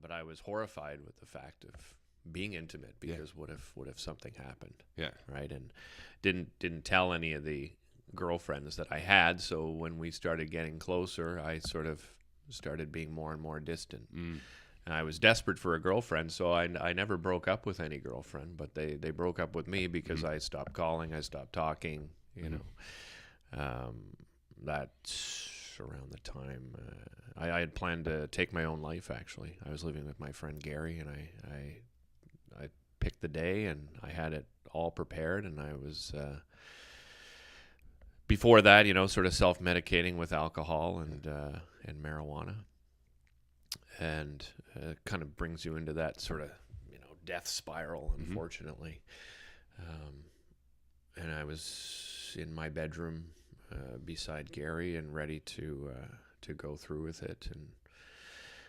but I was horrified with the fact of being intimate, because what if something happened? Yeah. Right. And didn't tell any of the girlfriends that I had. So when we started getting closer, I sort of started being more and more distant. And I was desperate for a girlfriend, so I never broke up with any girlfriend, but they broke up with me because I stopped calling, I stopped talking, you know. That's around the time I had planned to take my own life, actually. I was living with my friend Gary, and I picked the day, and I had it all prepared, and I was before that, you know, sort of self-medicating with alcohol and marijuana. And it kind of brings you into that sort of, you know, death spiral, unfortunately. And I was in my bedroom beside Gary and ready to go through with it. And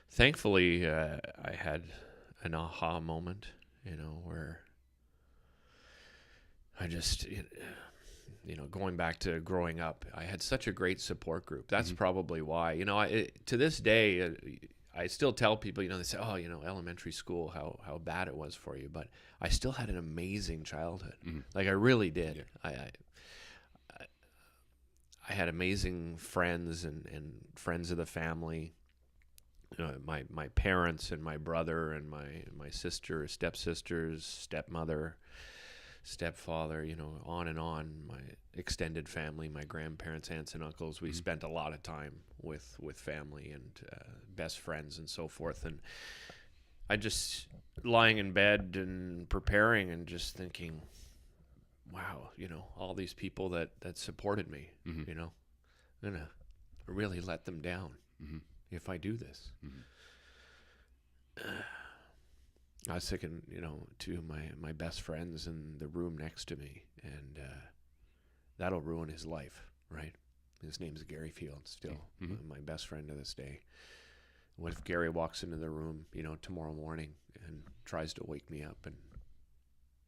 thankfully, I had an aha moment, you know, where I just, you know, going back to growing up, I had such a great support group. That's probably why, you know, to this day, I still tell people, you know, they say, oh, you know, elementary school, how bad it was for you. But I still had an amazing childhood. Like, I really did. Yeah. I had amazing friends and friends of the family. You know, my parents and my brother and my sister, stepsisters, stepmother, stepfather, you know, on and on. My extended family, my grandparents, aunts and uncles. We spent a lot of time with family and best friends and so forth. And I just lying in bed and preparing and just thinking, wow, you know, all these people that supported me, you know, I'm gonna really let them down if I do this. I was thinking, you know, to my best friends in the room next to me, and that'll ruin his life, right? His name's Gary Field, still my best friend to this day. What if Gary walks into the room, you know, tomorrow morning and tries to wake me up and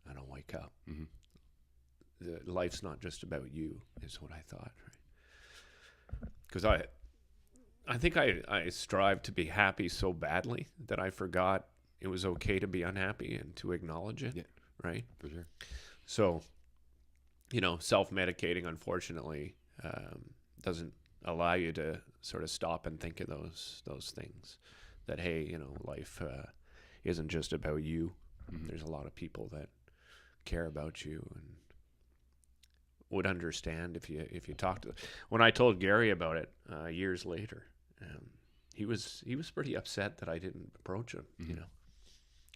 I don't wake up? Life's not just about you, is what I thought, right? Because I think I strive to be happy so badly that I forgot it was okay to be unhappy and to acknowledge it, right? For sure. So, you know, self-medicating, unfortunately, doesn't allow you to sort of stop and think of those things. That, hey, you know, life isn't just about you. There's a lot of people that care about you and would understand if you talk to them. When I told Gary about it years later, he was pretty upset that I didn't approach him. You know,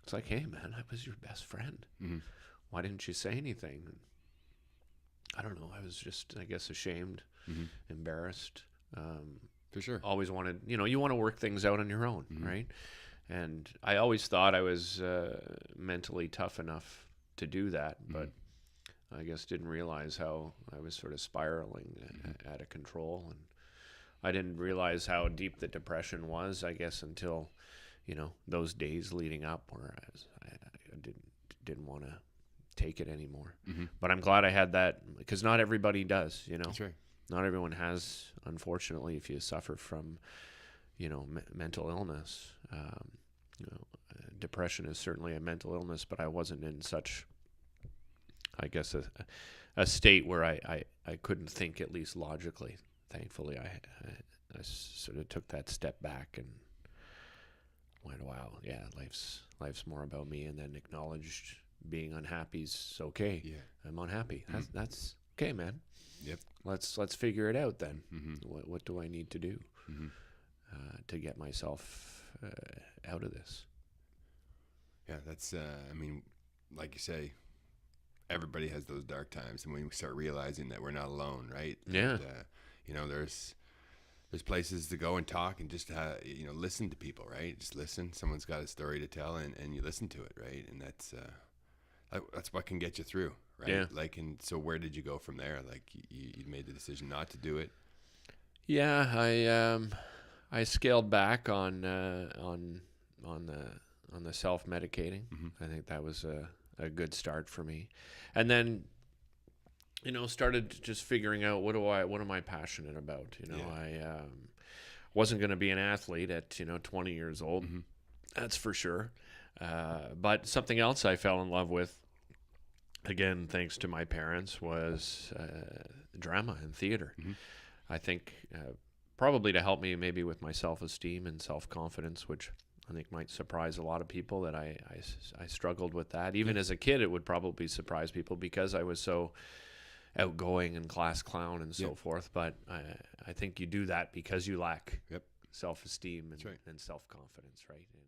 it's like, hey man, I was your best friend. Why didn't you say anything? And I don't know. I was just, I guess, ashamed, embarrassed. For sure. Always wanted, you know, you want to work things out on your own, right? And I always thought I was mentally tough enough to do that, but I guess didn't realize how I was sort of spiraling out of control. And I didn't realize how deep the depression was, I guess, until, you know, those days leading up where I didn't want to take it anymore. But I'm glad I had that, because not everybody does, you know. That's right. Not everyone has, unfortunately, if you suffer from, you know, mental illness. You know, depression is certainly a mental illness, but I wasn't in such, I guess, a state where I couldn't think, at least logically. Thankfully, I sort of took that step back and went, wow, yeah, life's more about me, and then acknowledged being unhappy's okay. Yeah. I'm unhappy. That's okay, man. Yep. Let's figure it out then. What do I need to do to get myself out of this? Yeah, that's, I mean, like you say, everybody has those dark times, and when we start realizing that we're not alone, right? Yeah. And, you know, there's places to go and talk and just, you know, listen to people, right? Just listen. Someone's got a story to tell, and you listen to it, right? And that's what can get you through, right? Yeah. Like, and so where did you go from there? Like, you made the decision not to do it. Yeah, I scaled back on the self-medicating. I think that was a good start for me, and then, you know, started just figuring out what am I passionate about. You know, I wasn't going to be an athlete at, you know, 20 years old. That's for sure. But something else I fell in love with, again, thanks to my parents, was drama and theater. Mm-hmm. I think probably to help me maybe with my self-esteem and self-confidence, which I think might surprise a lot of people, that I struggled with that. Even as a kid, it would probably surprise people because I was so outgoing and class clown and so forth. But I think you do that because you lack self-esteem and self-confidence, right? And